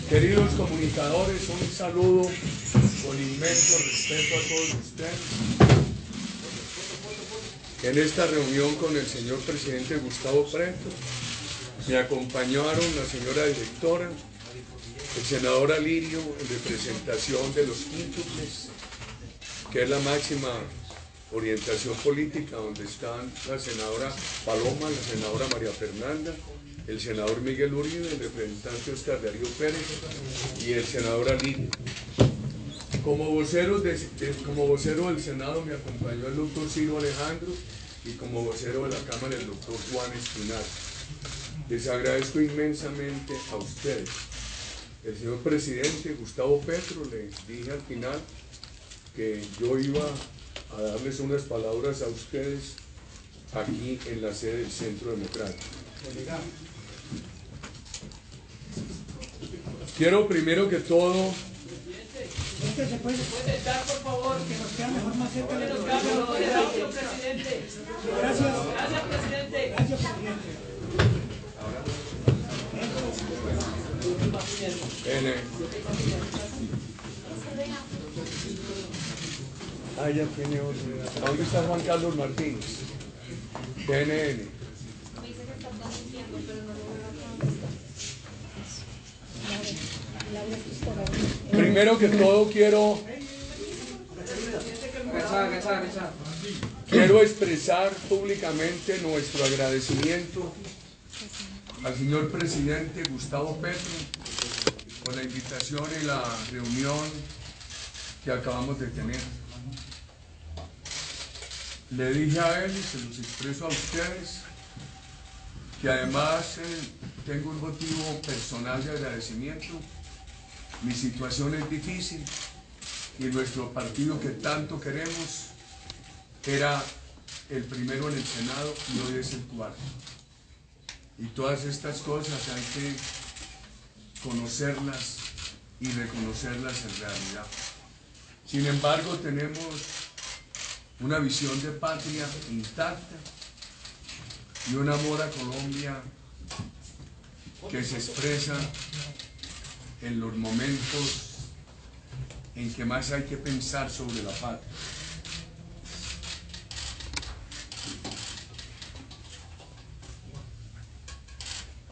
Queridos comunicadores, un saludo con inmenso respeto a todos ustedes. En esta reunión con el señor presidente Gustavo Petro, me acompañaron la señora directora, el senador Alirio, en representación de los quíntuples, que es la máxima orientación política, donde están la senadora Paloma, la senadora María Fernanda, el senador Miguel Uribe, el representante Oscar Darío Pérez y el senador Alirio. Como vocero del Senado me acompañó el doctor Ciro Alejandro y como vocero de la Cámara el doctor Juan Espinal. Les agradezco inmensamente a ustedes. El señor presidente Gustavo Petro, le dije al final que yo iba a darles unas palabras a ustedes aquí en la sede del Centro Democrático. Quiero primero que todo... ¿Se puede sentar, por favor? Que nos queda mejor más cerca de los campos. Presidente. Gracias. Gracias, presidente. Gracias, presidente. Ya tiene otro. ¿Dónde está Juan Carlos Martínez? PNN. Primero que todo quiero expresar públicamente nuestro agradecimiento al señor presidente Gustavo Petro por la invitación y la reunión que acabamos de tener. Le dije a él y se los expreso a ustedes que además tengo un motivo personal de agradecimiento. Mi situación es difícil y nuestro partido que tanto queremos era el primero en el Senado y hoy es el cuarto. Y todas estas cosas hay que conocerlas y reconocerlas en realidad. Sin embargo, tenemos una visión de patria intacta y un amor a Colombia que se expresa en los momentos en que más hay que pensar sobre la patria.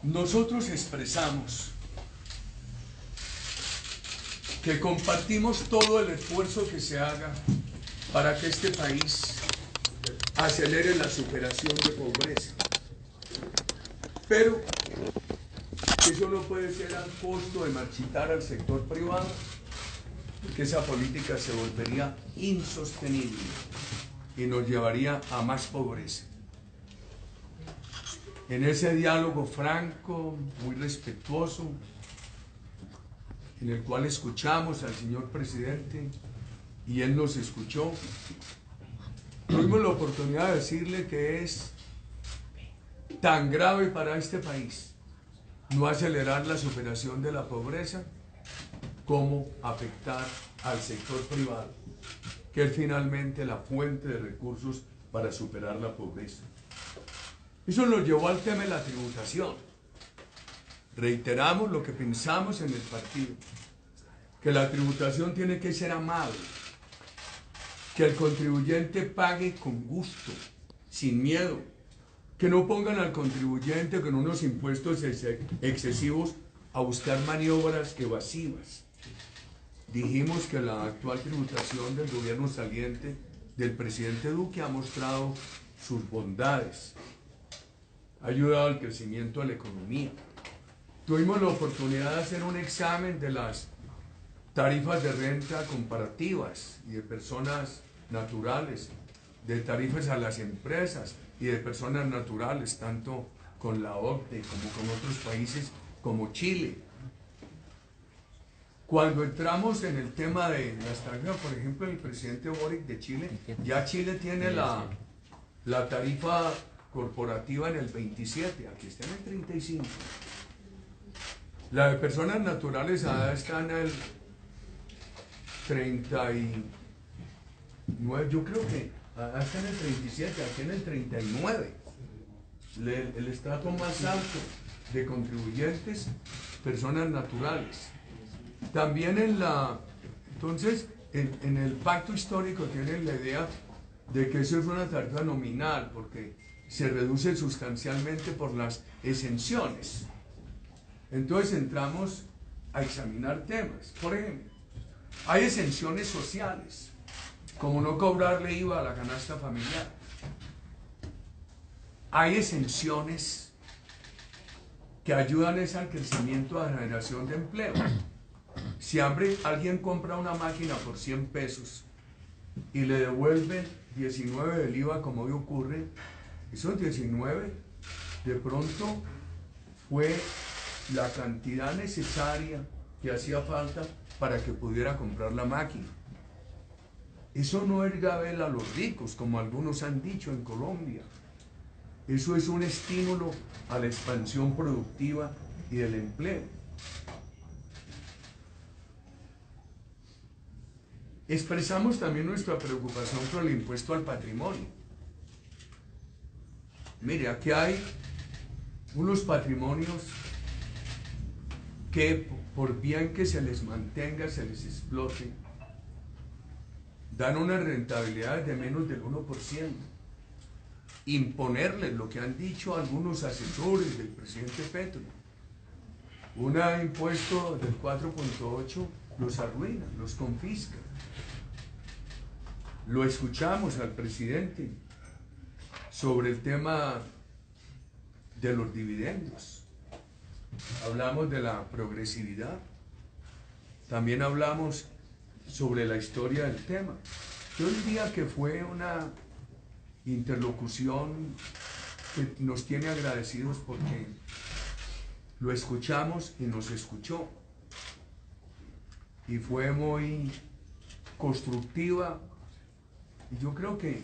Nosotros expresamos que compartimos todo el esfuerzo que se haga para que este país acelere la superación de pobreza. Pero eso no puede ser al costo de marchitar al sector privado, porque esa política se volvería insostenible y nos llevaría a más pobreza. En ese diálogo franco, muy respetuoso, en el cual escuchamos al señor presidente y él nos escuchó, tuvimos la oportunidad de decirle que es tan grave para este país no acelerar la superación de la pobreza como afectar al sector privado, que es finalmente la fuente de recursos para superar la pobreza. Eso nos llevó al tema de la tributación. Reiteramos lo que pensamos en el partido, que la tributación tiene que ser amable, que el contribuyente pague con gusto, sin miedo, que no pongan al contribuyente con unos impuestos excesivos a buscar maniobras evasivas. Dijimos que la actual tributación del gobierno saliente del presidente Duque ha mostrado sus bondades, ha ayudado al crecimiento de la economía. Tuvimos la oportunidad de hacer un examen de las tarifas de renta comparativas y de personas naturales, de tarifas a las empresas y de personas naturales, tanto con la OCDE como con otros países como Chile. Cuando entramos en el tema de las tarifas, por ejemplo, el presidente Boric de Chile, ya Chile tiene la tarifa corporativa en el 27, aquí está en el 35. La de personas naturales está en el 39, yo creo que está en el 37, aquí en el 39. El estrato más alto de contribuyentes, personas naturales. También entonces, en el pacto histórico tienen la idea de que eso es una tarifa nominal, porque se reduce sustancialmente por las exenciones. Entonces entramos a examinar temas. Por ejemplo, hay exenciones sociales, como no cobrarle IVA a la canasta familiar. Hay exenciones que ayudan al crecimiento de la generación de empleo. Si alguien compra una máquina por 100 pesos y le devuelven 19 del IVA, como hoy ocurre, esos 19 de pronto fue la cantidad necesaria que hacía falta para que pudiera comprar la máquina. Eso no es gabela a los ricos, como algunos han dicho en Colombia. Eso es un estímulo a la expansión productiva y del empleo. Expresamos también nuestra preocupación por el impuesto al patrimonio. Mire, aquí hay unos patrimonios que, por bien que se les mantenga, se les explote, dan unas rentabilidades de menos del 1%. Imponerles lo que han dicho algunos asesores del presidente Petro, un impuesto del 4.8, los arruina, los confisca. Lo escuchamos al presidente sobre el tema de los dividendos. Hablamos de la progresividad. También hablamos sobre la historia del tema. Yo diría que fue una interlocución que nos tiene agradecidos porque lo escuchamos y nos escuchó. Y fue muy constructiva y yo creo que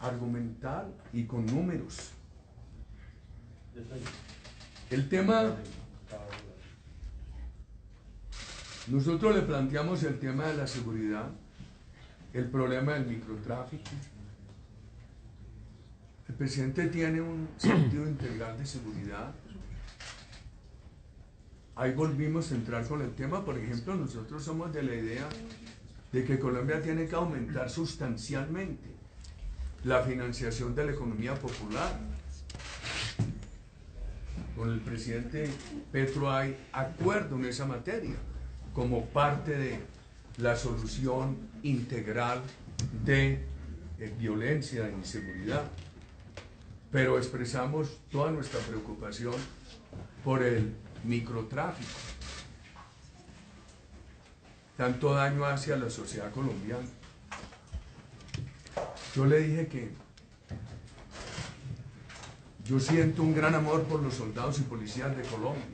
argumental y con números. El tema, nosotros le planteamos el tema de la seguridad, el problema del microtráfico. El presidente tiene un sentido integral de seguridad. Ahí volvimos a entrar con el tema. Por ejemplo, nosotros somos de la idea de que Colombia tiene que aumentar sustancialmente la financiación de la economía popular. Con el presidente Petro hay acuerdo en esa materia, como parte de la solución integral de violencia e inseguridad. Pero expresamos toda nuestra preocupación por el microtráfico. Tanto daño hace a la sociedad colombiana. Yo le dije que yo siento un gran amor por los soldados y policías de Colombia.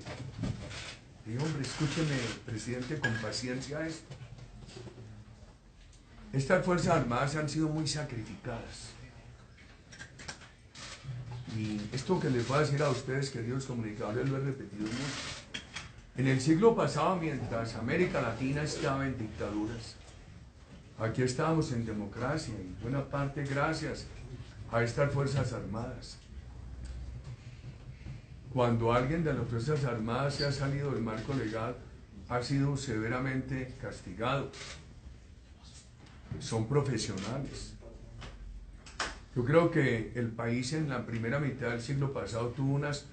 Dije, hombre, escúcheme, presidente, con paciencia esto. Estas Fuerzas Armadas han sido muy sacrificadas. Y esto que les voy a decir a ustedes, queridos comunicadores, lo he repetido mucho. En el siglo pasado, mientras América Latina estaba en dictaduras, aquí estábamos en democracia, y buena parte gracias a estas Fuerzas Armadas. Cuando alguien de las Fuerzas Armadas se ha salido del marco legal, ha sido severamente castigado. Son profesionales. Yo creo que el país en la primera mitad del siglo pasado tuvo unas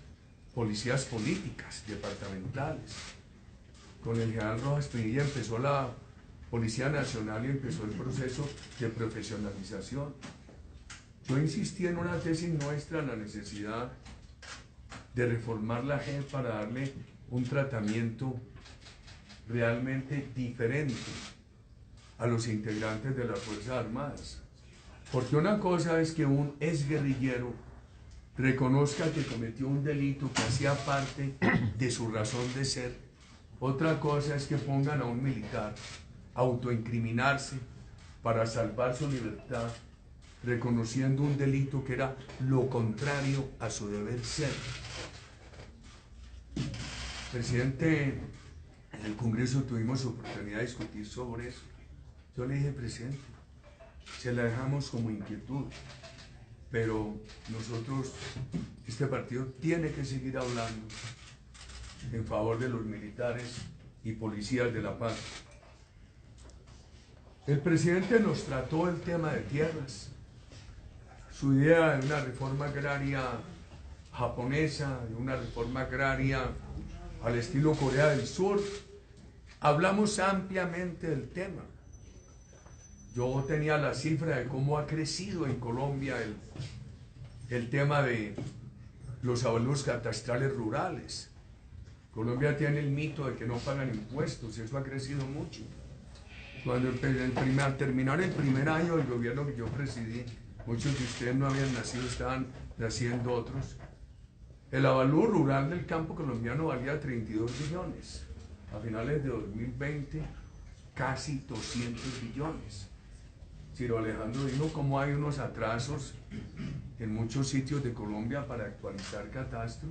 policías políticas, departamentales. Con el general Rojas Pinilla empezó la Policía Nacional y empezó el proceso de profesionalización. Yo insistí en una tesis nuestra en la necesidad de reformar la JEP para darle un tratamiento realmente diferente a los integrantes de las Fuerzas Armadas. Porque una cosa es que un exguerrillero reconozca que cometió un delito que hacía parte de su razón de ser. Otra cosa es que pongan a un militar a autoincriminarse para salvar su libertad, reconociendo un delito que era lo contrario a su deber ser. Presidente, en el Congreso tuvimos oportunidad de discutir sobre eso. Yo le dije, presidente, se la dejamos como inquietud, pero nosotros, este partido tiene que seguir hablando en favor de los militares y policías de la paz. El presidente nos trató el tema de tierras, su idea de una reforma agraria japonesa, de una reforma agraria al estilo Corea del Sur. Hablamos ampliamente del tema. Yo tenía la cifra de cómo ha crecido en Colombia el tema de los avalúos catastrales rurales. Colombia tiene el mito de que no pagan impuestos, eso ha crecido mucho. Cuando al terminar el primer año del gobierno que yo presidí, muchos de ustedes no habían nacido, estaban naciendo otros. El avalúo rural del campo colombiano valía 32 billones. A finales de 2020, casi 200 billones. Ciro Alejandro dijo cómo hay unos atrasos en muchos sitios de Colombia para actualizar catastro.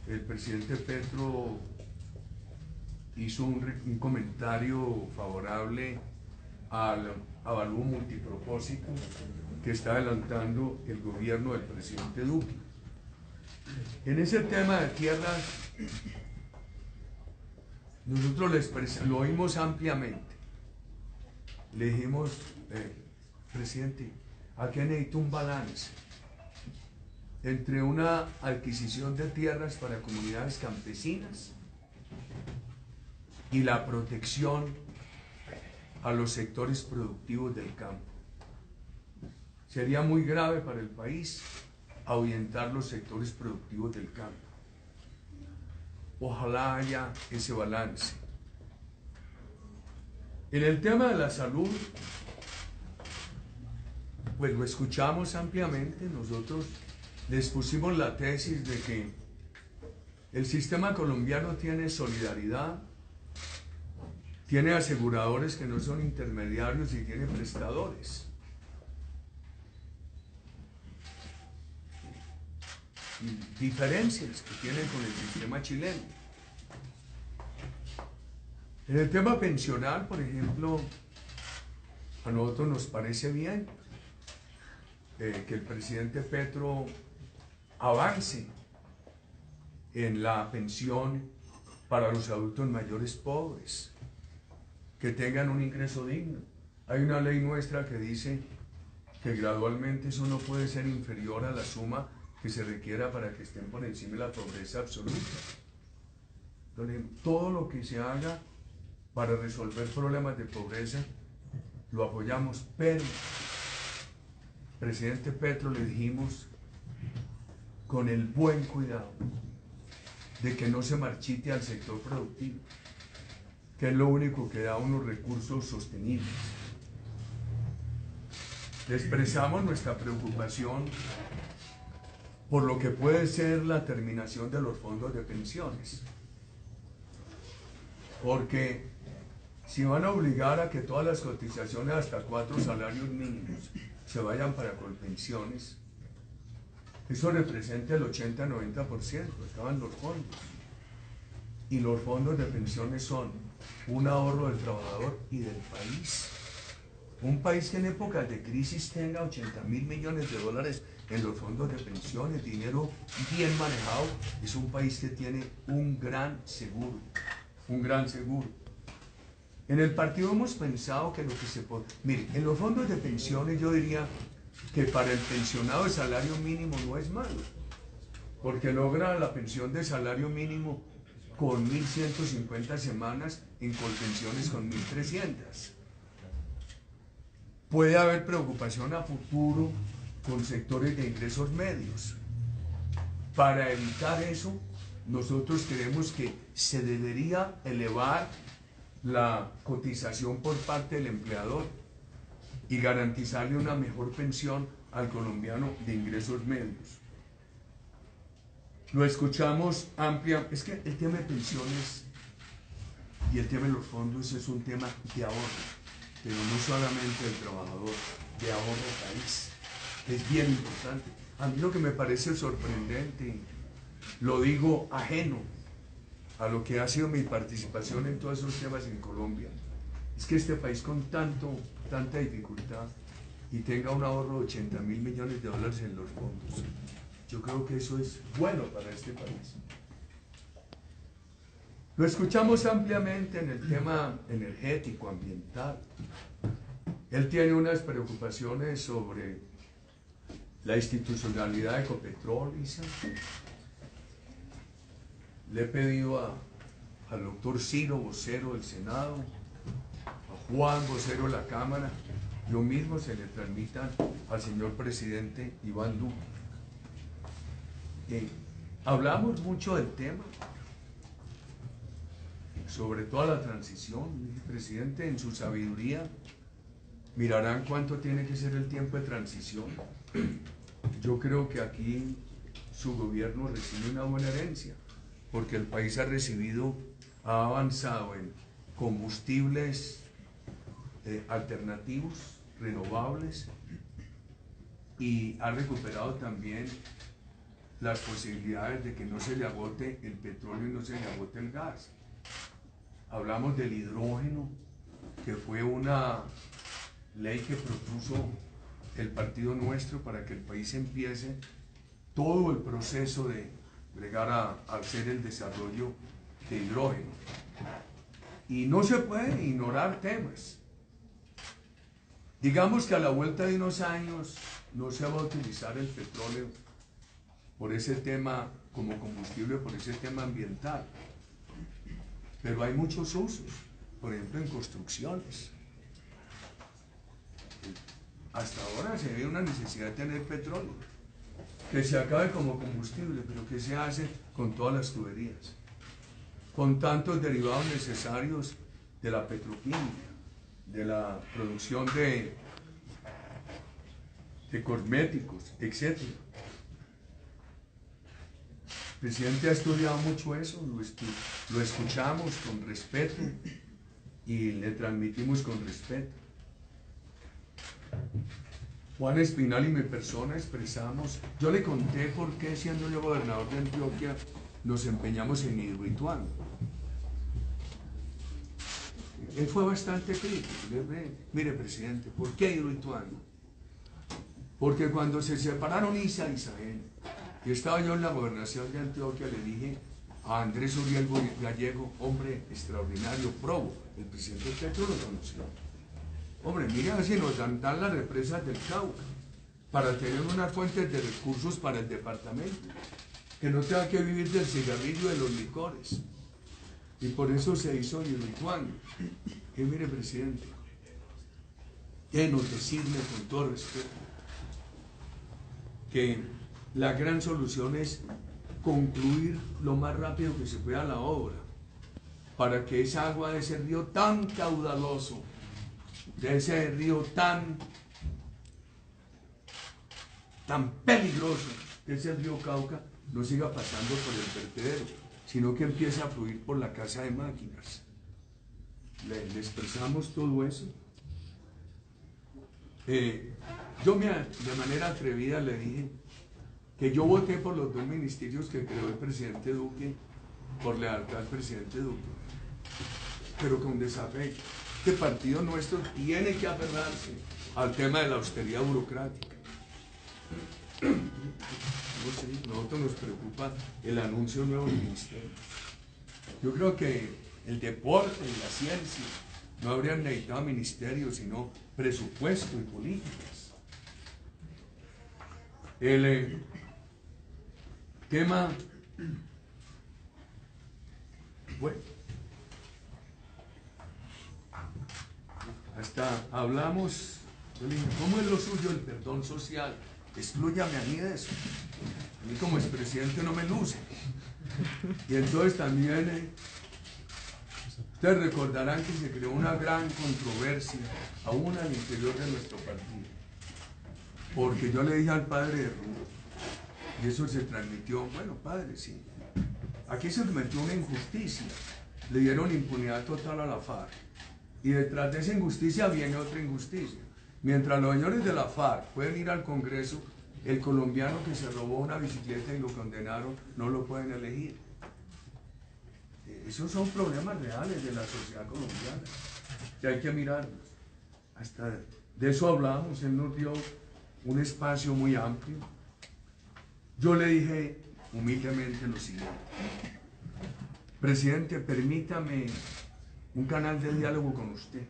El presidente Petro hizo un comentario favorable al avalúo multipropósito que está adelantando el gobierno del presidente Duque. En ese tema de tierras, nosotros lo oímos ampliamente. Le dijimos, presidente, aquí necesito un balance entre una adquisición de tierras para comunidades campesinas y la protección a los sectores productivos del campo. Sería muy grave para el país ahuyentar los sectores productivos del campo. Ojalá haya ese balance. En el tema de la salud, pues lo escuchamos ampliamente. Nosotros les pusimos la tesis de que el sistema colombiano tiene solidaridad, tiene aseguradores que no son intermediarios y tiene prestadores. Diferencias que tienen con el sistema chileno. En el tema pensional, por ejemplo, a nosotros nos parece bien que el presidente Petro avance en la pensión para los adultos mayores pobres, que tengan un ingreso digno. Hay una ley nuestra que dice que gradualmente eso no puede ser inferior a la suma que se requiera para que estén por encima de la pobreza absoluta. Entonces, todo lo que se haga para resolver problemas de pobreza, lo apoyamos, pero presidente Petro le dijimos con el buen cuidado de que no se marchite al sector productivo, que es lo único que da unos recursos sostenibles. Le expresamos nuestra preocupación por lo que puede ser la terminación de los fondos de pensiones. Porque si van a obligar a que todas las cotizaciones hasta 4 salarios mínimos se vayan para colpensiones, eso representa el 80-90%, estaban los fondos. Y los fondos de pensiones son un ahorro del trabajador y del país. Un país que en épocas de crisis tenga 80.000 millones de dólares en los fondos de pensiones, dinero bien manejado, es un país que tiene un gran seguro, un gran seguro. En el partido hemos pensado que lo que se puede... Mire, en los fondos de pensiones yo diría que para el pensionado el salario mínimo no es malo, porque logra la pensión de salario mínimo con 1.150 semanas, en colpensiones con 1.300. Puede haber preocupación a futuro con sectores de ingresos medios. Para evitar eso, nosotros creemos que se debería elevar la cotización por parte del empleador y garantizarle una mejor pensión al colombiano de ingresos medios. Lo escuchamos amplia, es que el tema de pensiones y el tema de los fondos es un tema de ahorro, pero no solamente del trabajador, de ahorro país, que es bien importante. A mí lo que me parece sorprendente, lo digo ajeno a lo que ha sido mi participación en todos esos temas en Colombia, es que este país con tanta dificultad y tenga un ahorro de 80.000 millones de dólares en los fondos. Yo creo que eso es bueno para este país. Lo escuchamos ampliamente en el tema energético, ambiental. Él tiene unas preocupaciones sobre la institucionalidad de Ecopetrol, Isa. Le he pedido al doctor Ciro, vocero del Senado, a Juan, vocero de la Cámara, lo mismo se le transmitan al señor presidente Iván Duque. Hablamos mucho del tema, sobre toda la transición. El presidente, en su sabiduría, mirarán cuánto tiene que ser el tiempo de transición. Yo creo que aquí su gobierno recibe una buena herencia, porque el país ha avanzado en combustibles alternativos, renovables, y ha recuperado también las posibilidades de que no se le agote el petróleo y no se le agote el gas. Hablamos del hidrógeno, que fue una ley que propuso el partido nuestro para que el país empiece todo el proceso de llegar a hacer el desarrollo de hidrógeno. Y no se puede ignorar temas. Digamos que a la vuelta de unos años no se va a utilizar el petróleo por ese tema como combustible, por ese tema ambiental. Pero hay muchos usos, por ejemplo en construcciones. Hasta ahora se ve una necesidad de tener petróleo, que se acabe como combustible, pero ¿qué se hace con todas las tuberías? Con tantos derivados necesarios de la petroquímica, de la producción de cosméticos, etc. El presidente ha estudiado mucho eso, lo escuchamos con respeto y le transmitimos con respeto. Juan Espinal y mi persona expresamos, yo le conté por qué, siendo yo gobernador de Antioquia, nos empeñamos en Hidroituango. Él fue bastante crítico. Mire, presidente, ¿por qué Hidroituango? Porque cuando se separaron Isa y Isael, y estaba yo en la gobernación de Antioquia, le dije a Andrés Uriel Gallego, hombre extraordinario, probo, el presidente Petro lo conoció. Hombre, mire a ver si nos dan las represas del Cauca, para tener unas fuentes de recursos para el departamento, que no tenga que vivir del cigarrillo de los licores. Y por eso se hizo Hidroituango. Y mire, presidente, nos decirle con todo respeto que la gran solución es concluir lo más rápido que se pueda la obra, para que esa agua de ese río tan caudaloso, de ese río tan peligroso, que es el río Cauca, no siga pasando por el vertedero, sino que empiece a fluir por la casa de máquinas. Le expresamos todo eso. Yo de manera atrevida le dije que yo voté por los dos ministerios que creó el presidente Duque, por lealtad al presidente Duque, pero con desafecto. Este partido nuestro tiene que aferrarse al tema de la austeridad burocrática. No sé, a nosotros nos preocupa el anuncio nuevo del ministerio. Yo creo que el deporte y la ciencia no habrían necesitado ministerios, sino presupuesto y políticas. El tema, bueno, hasta hablamos, yo le dije, ¿cómo es lo suyo el perdón social? Exclúyame a mí de eso. A mí como expresidente no me luce. Y entonces también ustedes recordarán que se creó una gran controversia aún al interior de nuestro partido, porque yo le dije al padre de Rubio, y eso se transmitió, bueno, padre, sí, aquí se cometió una injusticia, le dieron impunidad total a la FARC, y detrás de esa injusticia viene otra injusticia. Mientras los señores de la FARC pueden ir al Congreso, el colombiano que se robó una bicicleta y lo condenaron, no lo pueden elegir. Esos son problemas reales de la sociedad colombiana, que hay que mirarlos. Hasta de eso hablamos, él nos dio un espacio muy amplio. Yo le dije humildemente lo siguiente: Presidente, permítame un canal de diálogo con usted.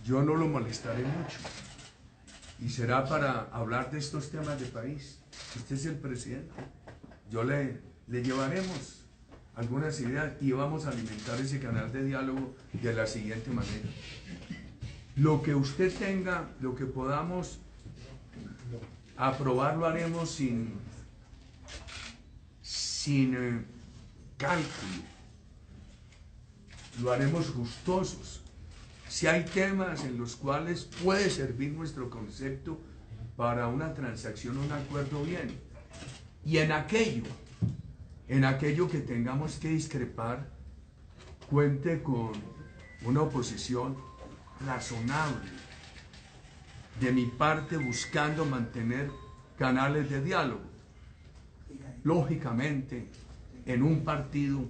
Yo no lo molestaré mucho y será para hablar de estos temas de país. Usted es el presidente. Yo le llevaremos algunas ideas y vamos a alimentar ese canal de diálogo de la siguiente manera. Lo que usted tenga, lo que podamos aprobar, lo haremos sin cálculo. Lo haremos gustosos. Si hay temas en los cuales puede servir nuestro concepto para una transacción o un acuerdo, bien. Y en aquello que tengamos que discrepar, cuente con una oposición razonable de mi parte, buscando mantener canales de diálogo. Lógicamente, en un partido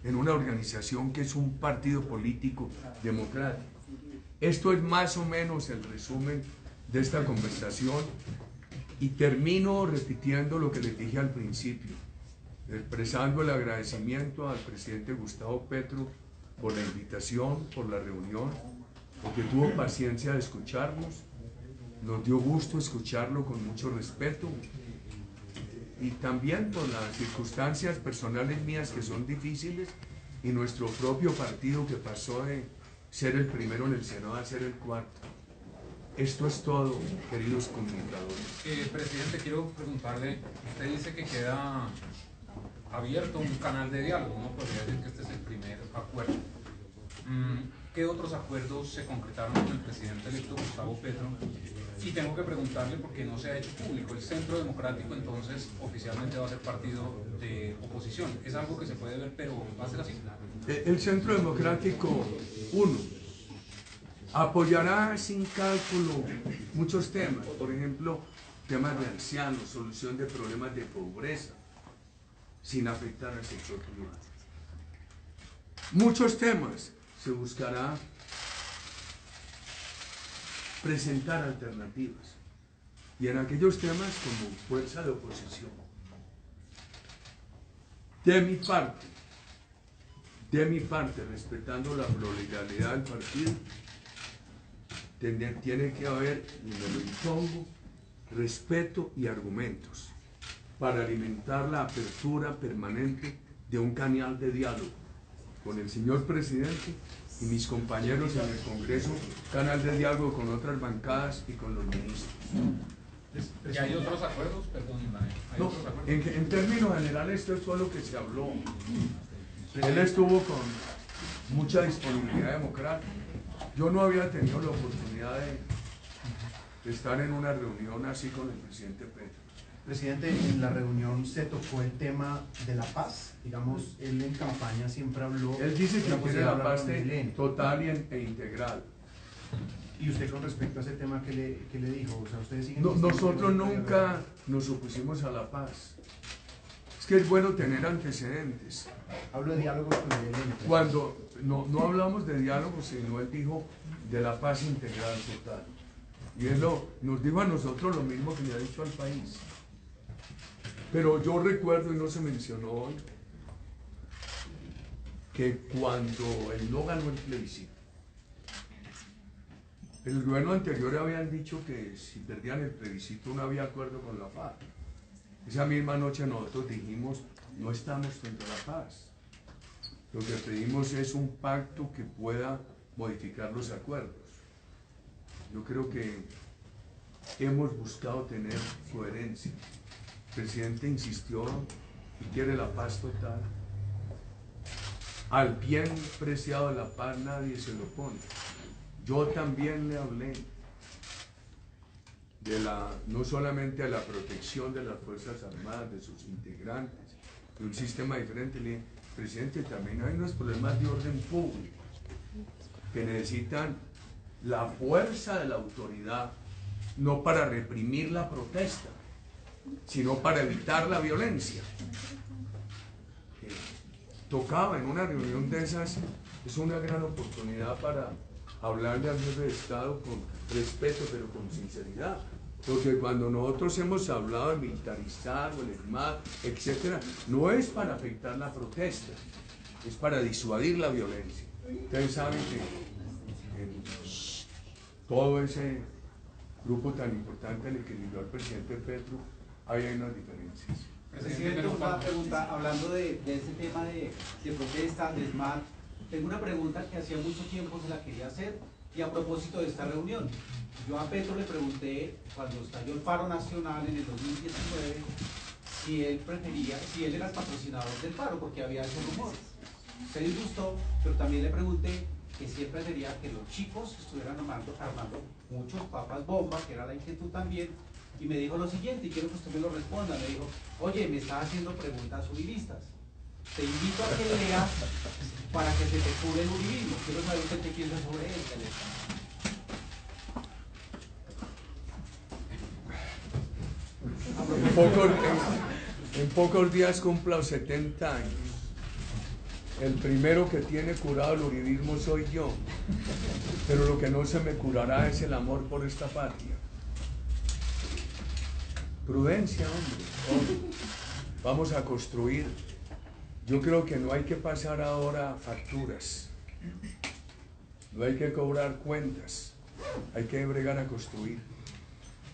en una organización que es un partido político democrático. Esto es más o menos el resumen de esta conversación y termino repitiendo lo que les dije al principio, expresando el agradecimiento al presidente Gustavo Petro por la invitación, por la reunión, porque tuvo paciencia de escucharnos, nos dio gusto escucharlo con mucho respeto, y también por las circunstancias personales mías que son difíciles y nuestro propio partido que pasó de ser el primero en el Senado a ser el cuarto. Esto es todo, queridos comunicadores. Presidente, quiero preguntarle, usted dice que queda abierto un canal de diálogo, ¿no? Podría decir que este es el primer acuerdo. ¿Qué otros acuerdos se concretaron con el presidente electo Gustavo Petro? Y tengo que preguntarle porque no se ha hecho público. El Centro Democrático entonces oficialmente va a ser partido de oposición. Es algo que se puede ver, pero va a ser así. El Centro Democrático, apoyará sin cálculo muchos temas, por ejemplo, temas de ancianos, solución de problemas de pobreza, sin afectar al sector privado. Muchos temas se buscará presentar alternativas y en aquellos temas como fuerza de oposición. De mi parte, respetando la pluralidad del partido, tiene que haber, y me lo impongo, respeto y argumentos para alimentar la apertura permanente de un canal de diálogo con el señor presidente y mis compañeros en el Congreso, canal de diálogo con otras bancadas y con los ministros. ¿Y hay otros acuerdos? Perdón, ¿hay otros acuerdos? En términos generales, esto es todo lo que se habló. Él estuvo con mucha disponibilidad democrática. Yo no había tenido la oportunidad de estar en una reunión así con el presidente Petro. Presidente, en la reunión se tocó el tema de la paz. Digamos, él en campaña siempre habló... Él dice que quiere la paz total e integral. ¿Y usted con respecto a ese tema qué le dijo? O sea, ¿ustedes siguen nosotros nunca nos opusimos a la paz. Es que es bueno tener antecedentes. Hablo de diálogos con el ELN. Cuando no hablamos de diálogo, sino él dijo de la paz integral total. Y él nos dijo a nosotros lo mismo que le ha dicho al país. Pero yo recuerdo, y no se mencionó hoy, que cuando él no ganó el plebiscito, el gobierno anterior habían dicho que si perdían el plebiscito no había acuerdo con la FARC. Esa misma noche nosotros dijimos, no estamos frente a la paz. Lo que pedimos es un pacto que pueda modificar los acuerdos. Yo creo que hemos buscado tener coherencia. El presidente insistió y quiere la paz total. Al bien preciado de la paz nadie se lo opone. Yo también le hablé de no solamente a la protección de las Fuerzas Armadas, de sus integrantes, de un sistema diferente. Le dije, presidente, también hay unos problemas de orden público que necesitan la fuerza de la autoridad, no para reprimir la protesta, sino para evitar la violencia. Tocaba en una reunión de esas, es una gran oportunidad para hablarle al jefe de Estado con respeto, pero con sinceridad. Porque cuando nosotros hemos hablado de militarizar o el ESMAD, etcétera, no es para afectar la protesta, es para disuadir la violencia. Ustedes saben que en todo ese grupo tan importante en el que lideró el presidente Petro, hay unas diferencias. Presidente, una pregunta, hablando de ese tema de protesta, de ESMAD, tengo una pregunta que hacía mucho tiempo se la quería hacer, y a propósito de esta reunión. Yo a Petro le pregunté, cuando estalló el paro nacional en el 2019, si él prefería, si él era el patrocinador del paro, porque había ese rumor. Se disgustó, pero también le pregunté que si él prefería que los chicos estuvieran armando muchos papas bombas, que era la inquietud también, y me dijo lo siguiente, y quiero que usted me lo responda, me dijo, oye, me está haciendo preguntas uribistas, te invito a que leas para que se te cure el uribismo, quiero saber usted qué piensa sobre él. En pocos días cumplo 70 años. El primero que tiene curado el uribismo soy yo, pero lo que no se me curará es el amor por esta patria. Prudencia, hombre. Vamos a construir. Yo creo que no hay que pasar ahora facturas, no hay que cobrar cuentas, hay que bregar a construir.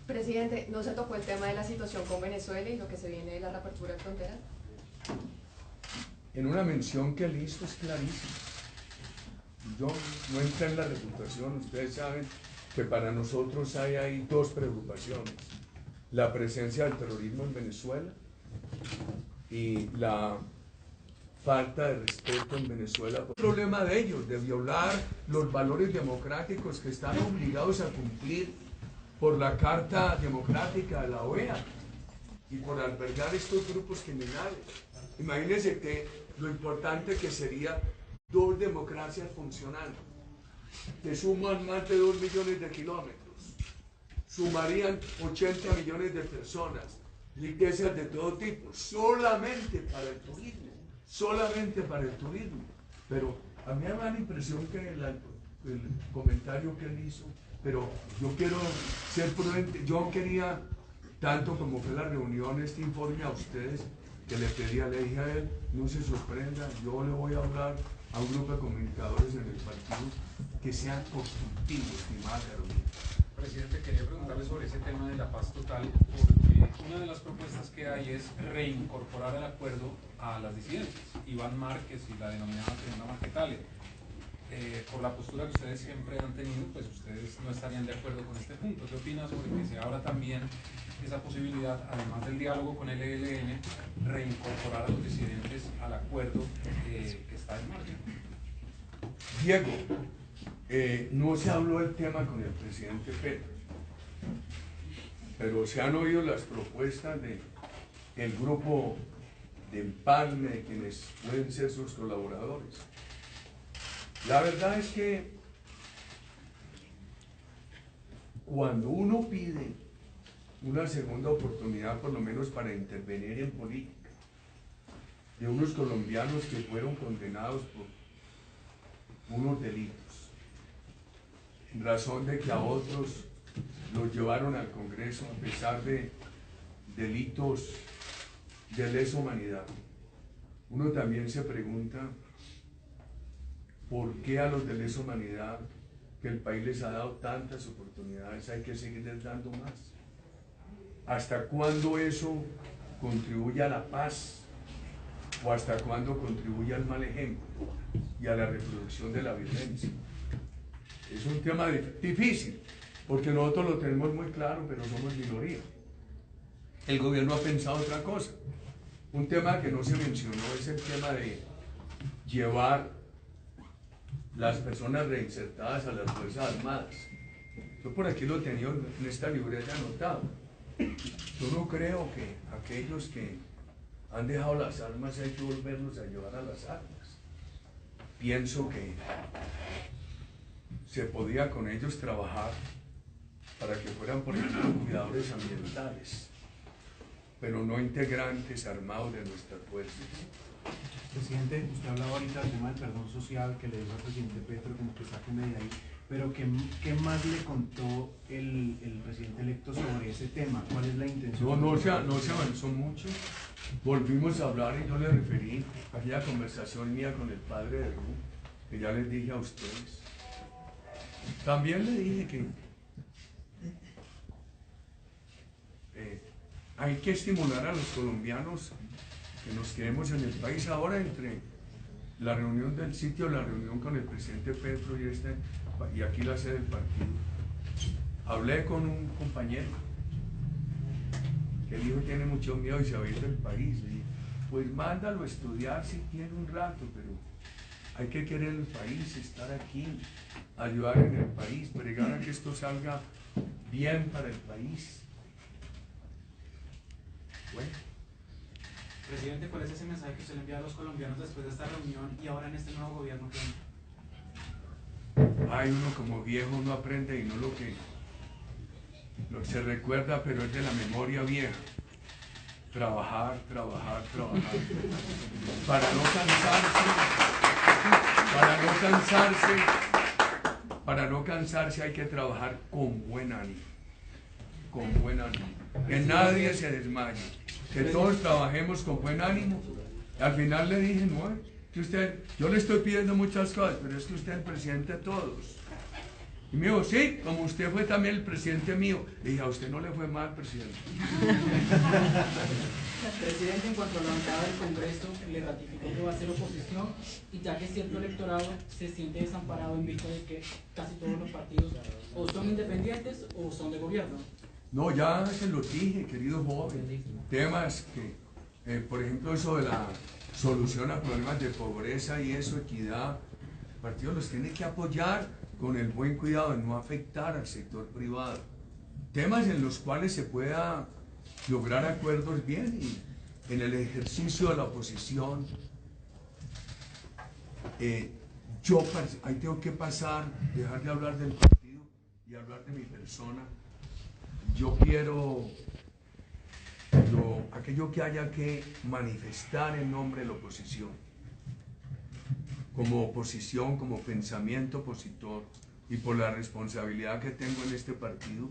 Presidente, ¿no se tocó el tema de la situación con Venezuela y lo que se viene de la reapertura de fronteras? En una mención que él hizo es clarísimo. Yo no entré en la reputación, ustedes saben que para nosotros hay ahí dos preocupaciones: la presencia del terrorismo en Venezuela y la falta de respeto en Venezuela. El problema de ellos, de violar los valores democráticos que están obligados a cumplir por la Carta Democrática de la OEA y por albergar estos grupos criminales. Imagínense que lo importante que sería dos democracias funcionando, que suman más de 2 millones de kilómetros, sumarían 80 millones de personas, riquezas de todo tipo, solamente para el turismo, solamente para el turismo. Pero a mí me da la impresión que el comentario que él hizo, pero yo quiero ser prudente. Yo quería, tanto como fue la reunión, este informe a ustedes, que le pedía, le dije a él, no se sorprenda, yo le voy a hablar a un grupo de comunicadores en el partido que sean constructivos, estimada Carolina. Presidente, quería preguntarle sobre ese tema de la paz total, porque una de las propuestas que hay es reincorporar al acuerdo a las disidencias, Iván Márquez y la denominada Segunda Marquetalia. Por la postura que ustedes siempre han tenido, pues ustedes no estarían de acuerdo con este punto. ¿Qué opinas sobre que se abra también esa posibilidad, además del diálogo con el ELN, reincorporar a los disidentes al acuerdo que está en marcha? Diego, no se habló del tema con el presidente Petro, pero se han oído las propuestas del grupo de empalme, de quienes pueden ser sus colaboradores. La verdad es que cuando uno pide una segunda oportunidad, por lo menos para intervenir en política, de unos colombianos que fueron condenados por unos delitos, en razón de que a otros los llevaron al Congreso a pesar de delitos de lesa humanidad, uno también se pregunta ¿por qué a los de lesa humanidad, que el país les ha dado tantas oportunidades, hay que seguirles dando más? ¿Hasta cuándo eso contribuye a la paz? ¿O hasta cuándo contribuye al mal ejemplo y a la reproducción de la violencia? Es un tema difícil, porque nosotros lo tenemos muy claro, pero somos minoría. El gobierno ha pensado otra cosa. Un tema que no se mencionó es el tema de llevar las personas reinsertadas a las Fuerzas Armadas. Yo por aquí lo tenía en esta libreta anotado. Yo no creo que aquellos que han dejado las armas hay que volverlos a llevar a las armas. Pienso que se podía con ellos trabajar para que fueran, por ejemplo, cuidadores ambientales, pero no integrantes armados de nuestras fuerzas. Presidente, usted hablaba ahorita del tema del perdón social que le dijo al presidente Petro, como que sáqueme de ahí, pero ¿qué más le contó el presidente electo sobre ese tema? ¿Cuál es la intención? No se avanzó mucho. Volvimos a hablar y yo le referí a aquella conversación mía con el padre de Ru, que ya les dije a ustedes. También le dije que hay que estimular a los colombianos que nos quedemos en el país. Ahora, entre la reunión del sitio, la reunión con el presidente Petro y aquí la sede del partido, hablé con un compañero que dijo que tiene mucho miedo y se va a ir del país. Y pues mándalo a estudiar si quiere un rato, pero hay que querer el país, estar aquí, ayudar en el país, pregar a que esto salga bien para el país. Bueno. Presidente, ¿cuál es ese mensaje que usted le envía a los colombianos después de esta reunión y ahora en este nuevo gobierno que entra? Ay, uno como viejo no aprende y no lo que se recuerda, pero es de la memoria vieja. Trabajar, trabajar, trabajar. Para no cansarse hay que trabajar con buen ánimo. Con buen ánimo. Que nadie se desmaye. Que todos trabajemos con buen ánimo. Al final le dije, no, que yo le estoy pidiendo muchas cosas, pero es que usted es el presidente de todos. Y me dijo, sí, como usted fue también el presidente mío. Le dije, a usted no le fue mal, presidente. Presidente, en cuanto a la bancada del Congreso, le ratificó que va a ser oposición y ya que cierto electorado se siente desamparado en vista de que casi todos los partidos o son independientes o son de gobierno. No, ya se lo dije, querido joven. Temas que, por ejemplo, eso de la solución a problemas de pobreza y eso, equidad, el partido los tiene que apoyar con el buen cuidado de no afectar al sector privado. Temas en los cuales se pueda lograr acuerdos bien y en el ejercicio de la oposición. Ahí tengo que dejar de hablar del partido y hablar de mi persona. Yo quiero aquello que haya que manifestar en nombre de la oposición, como pensamiento opositor y por la responsabilidad que tengo en este partido,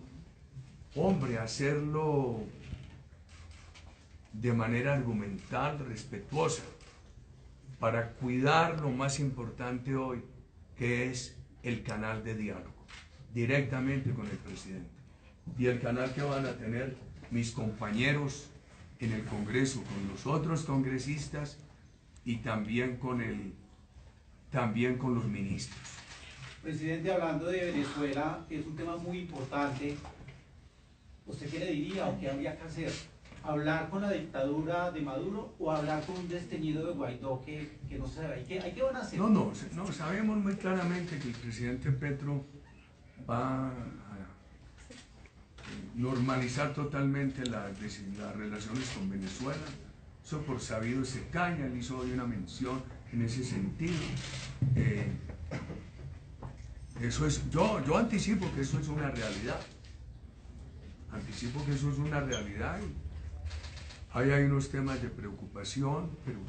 hombre, hacerlo de manera argumental, respetuosa, para cuidar lo más importante hoy, que es el canal de diálogo, directamente con el presidente. Y el canal que van a tener mis compañeros en el Congreso, con los otros congresistas y también con los ministros. Presidente, hablando de Venezuela, es un tema muy importante. ¿Usted qué le diría o qué habría que hacer? ¿Hablar con la dictadura de Maduro o hablar con un desteñido de Guaidó que no se sabe? ¿Qué van a hacer? No, sabemos muy claramente que el presidente Petro va a normalizar totalmente las relaciones con Venezuela. Eso por sabido se caña, él hizo hoy una mención en ese sentido. Eso es, yo anticipo que eso es una realidad. Anticipo que eso es una realidad. Hay unos temas de preocupación, pero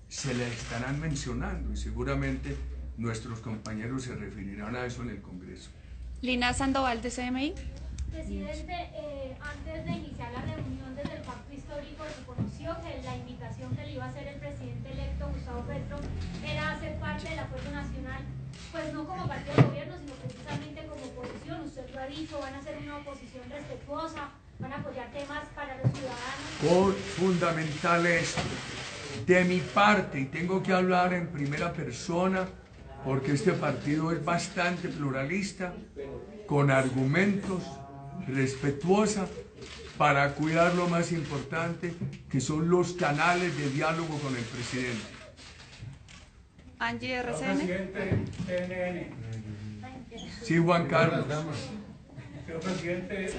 se le estarán mencionando y seguramente nuestros compañeros se referirán a eso en el Congreso. Lina Sandoval, de CMI. Presidente, antes de iniciar la reunión desde el Pacto Histórico se conoció que la invitación que le iba a hacer el presidente electo Gustavo Petro era hacer parte del Acuerdo Nacional, pues no como partido de gobierno, sino precisamente como oposición. Usted lo ha dicho, van a hacer una oposición respetuosa, van a apoyar temas para los ciudadanos. Fundamental esto. De mi parte, y tengo que hablar en primera persona, porque este partido es bastante pluralista, con argumentos, respetuosa, para cuidar lo más importante, que son los canales de diálogo con el presidente. Angie, RCN. Presidente, TNN. Sí, Juan Carlos. Señor presidente,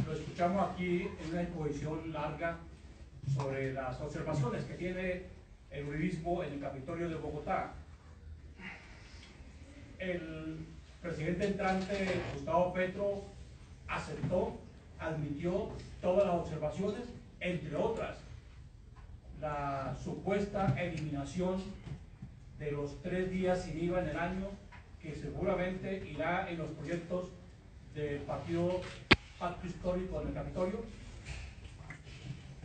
lo escuchamos aquí en una exposición larga sobre las observaciones que tiene el uribismo en el Capitolio de Bogotá. El presidente entrante, Gustavo Petro, admitió todas las observaciones, entre otras, la supuesta eliminación de los 3 días sin IVA en el año, que seguramente irá en los proyectos del partido Pacto Histórico en el Capitolio?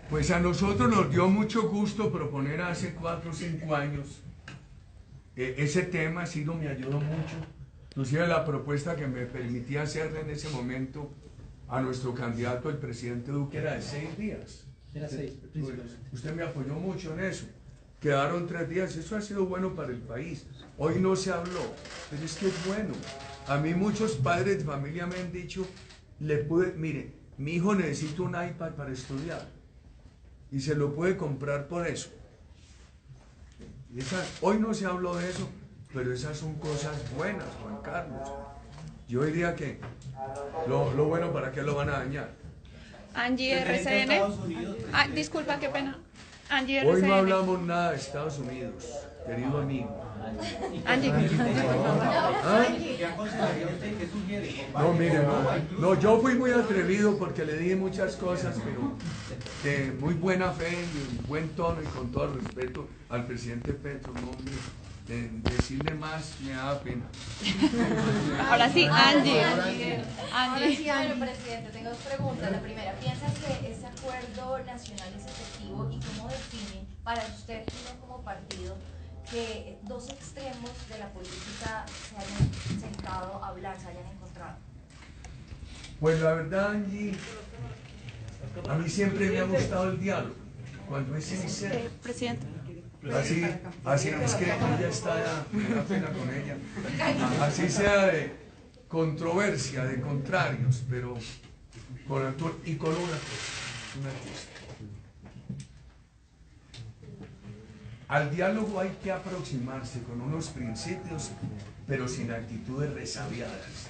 Pues a nosotros nos dio mucho gusto proponer hace 4 o 5 años ese tema, sí me ayudó mucho, inclusive la propuesta que me permitía hacerle en ese momento a nuestro candidato, el presidente Duque, era de 6 días. Era 6, Usted me apoyó mucho en eso. Quedaron 3 días, eso ha sido bueno para el país. Hoy no se habló, pero es que es bueno. A mí muchos padres de familia me han dicho, mire, mi hijo necesita un iPad para estudiar y se lo puede comprar por eso. Hoy no se habló de eso, pero esas son cosas buenas, Juan Carlos. Yo diría que lo bueno, ¿para qué lo van a dañar? Angie RCN. Disculpa, qué pena. Angie RCN. Hoy no hablamos nada de Estados Unidos, querido amigo. Angie. ¿Qué sugiere? No, mire, no, yo fui muy atrevido porque le dije muchas cosas, pero de muy buena fe, de buen tono y con todo el respeto al presidente Petro, no, hombre, decirle más me da pena. Ahora sí, Angie. Ahora sí, bueno, presidente, tengo 2 preguntas. La primera, ¿piensa que ese acuerdo nacional es efectivo y cómo define para usted y no como partido que 2 extremos de la política se hayan sentado a hablar, se hayan encontrado? Pues la verdad, Angie, a mí siempre me ha gustado el diálogo, cuando es sincero. Presidente. Así es que ella está, me da pena con ella. Así sea de controversia, de contrarios, pero con altura y con una cosa. Al diálogo hay que aproximarse con unos principios, pero sin actitudes resabiadas.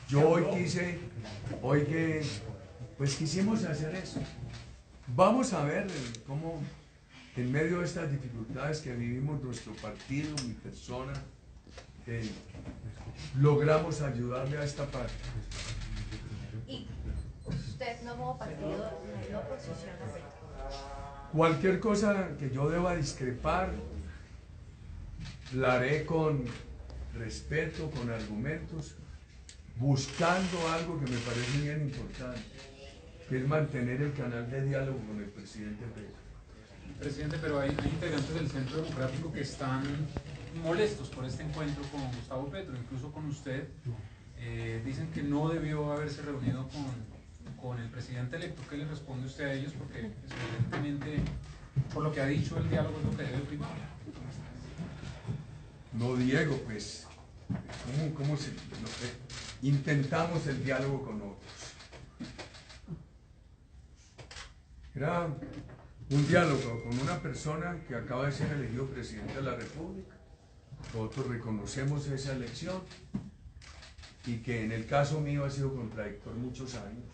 Yo hoy quisimos hacer eso. Vamos a ver cómo en medio de estas dificultades que vivimos nuestro partido, mi persona, logramos ayudarle a esta parte. ¿Y usted no como partido no posiciona? Cualquier cosa que yo deba discrepar, la haré con respeto, con argumentos, buscando algo que me parece bien importante, que es mantener el canal de diálogo con el presidente Petro. Presidente, pero hay integrantes del Centro Democrático que están molestos por este encuentro con Gustavo Petro, incluso con usted. Dicen que no debió haberse reunido con el presidente electo. ¿Qué le responde usted a ellos? Porque evidentemente, por lo que ha dicho, el diálogo es lo que debe primar. No, Diego, pues, intentamos el diálogo con otros. Era un diálogo con una persona que acaba de ser elegido presidente de la República. Nosotros reconocemos esa elección y que en el caso mío ha sido contradictor muchos años.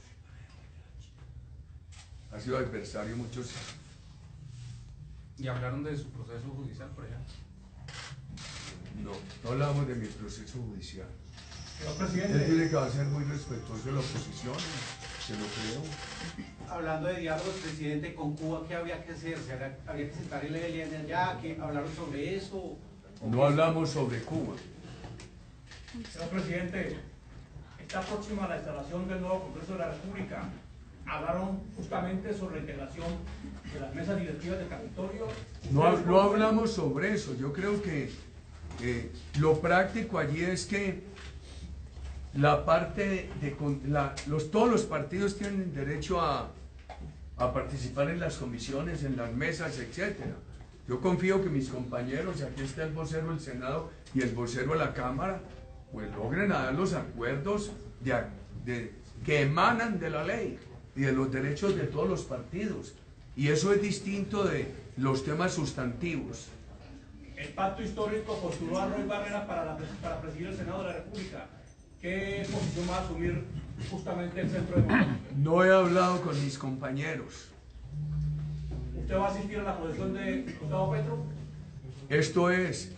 Ha sido adversario muchos años. ¿Y hablaron de su proceso judicial, por ejemplo? No hablamos de mi proceso judicial. Señor presidente. Él tiene que va a ser muy respetuoso de la oposición, se lo creo. Hablando de diálogos, presidente, con Cuba, ¿qué había que hacer? ¿Había que sentar el ELN allá? ¿Que hablaron sobre eso? No hablamos sobre Cuba. Señor presidente, está próxima la instalación del nuevo Congreso de la República. Hablaron justamente sobre la integración de las mesas directivas del Capitolio. No hablamos sobre eso. Yo creo que lo práctico allí es que la parte todos los partidos tienen derecho a participar en las comisiones, en las mesas, etcétera. Yo confío que mis compañeros, aquí está el vocero del Senado y el vocero de la Cámara, pues logren dar los acuerdos que emanan de la ley y de los derechos de todos los partidos. Y eso es distinto de los temas sustantivos. El Pacto Histórico postuló a Roy Barrera para presidir el Senado de la República. ¿Qué posición va a asumir justamente el Centro Democrático? No he hablado con mis compañeros. ¿Usted va a asistir a la posición de Gustavo Petro? Esto es,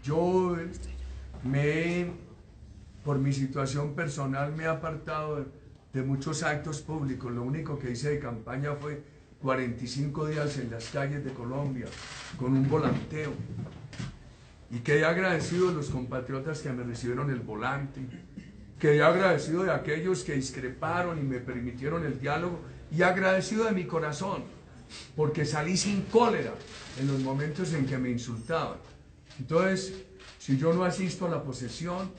yo por mi situación personal me he apartado de muchos actos públicos. Lo único que hice de campaña fue 45 días en las calles de Colombia, con un volanteo. Y quedé agradecido de los compatriotas que me recibieron el volante, quedé agradecido de aquellos que discreparon y me permitieron el diálogo, y agradecido de mi corazón, porque salí sin cólera en los momentos en que me insultaban. Entonces, si yo no asisto a la posesión,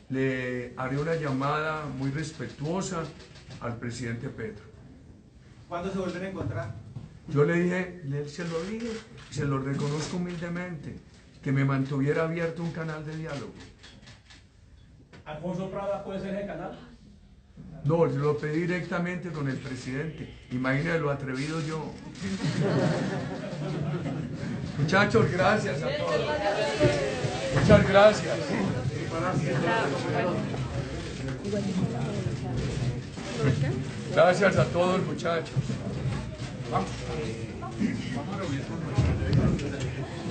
le haré una llamada muy respetuosa al presidente Petro. ¿Cuándo se vuelven a encontrar? Yo le dije, se lo dije, se lo reconozco humildemente, que me mantuviera abierto un canal de diálogo. ¿Alfonso Prada puede ser el canal? No, yo lo pedí directamente con el presidente. Imagínate lo atrevido yo. Muchachos, gracias a todos. Muchas gracias. Gracias a todos, muchachos. Vamos a reunir con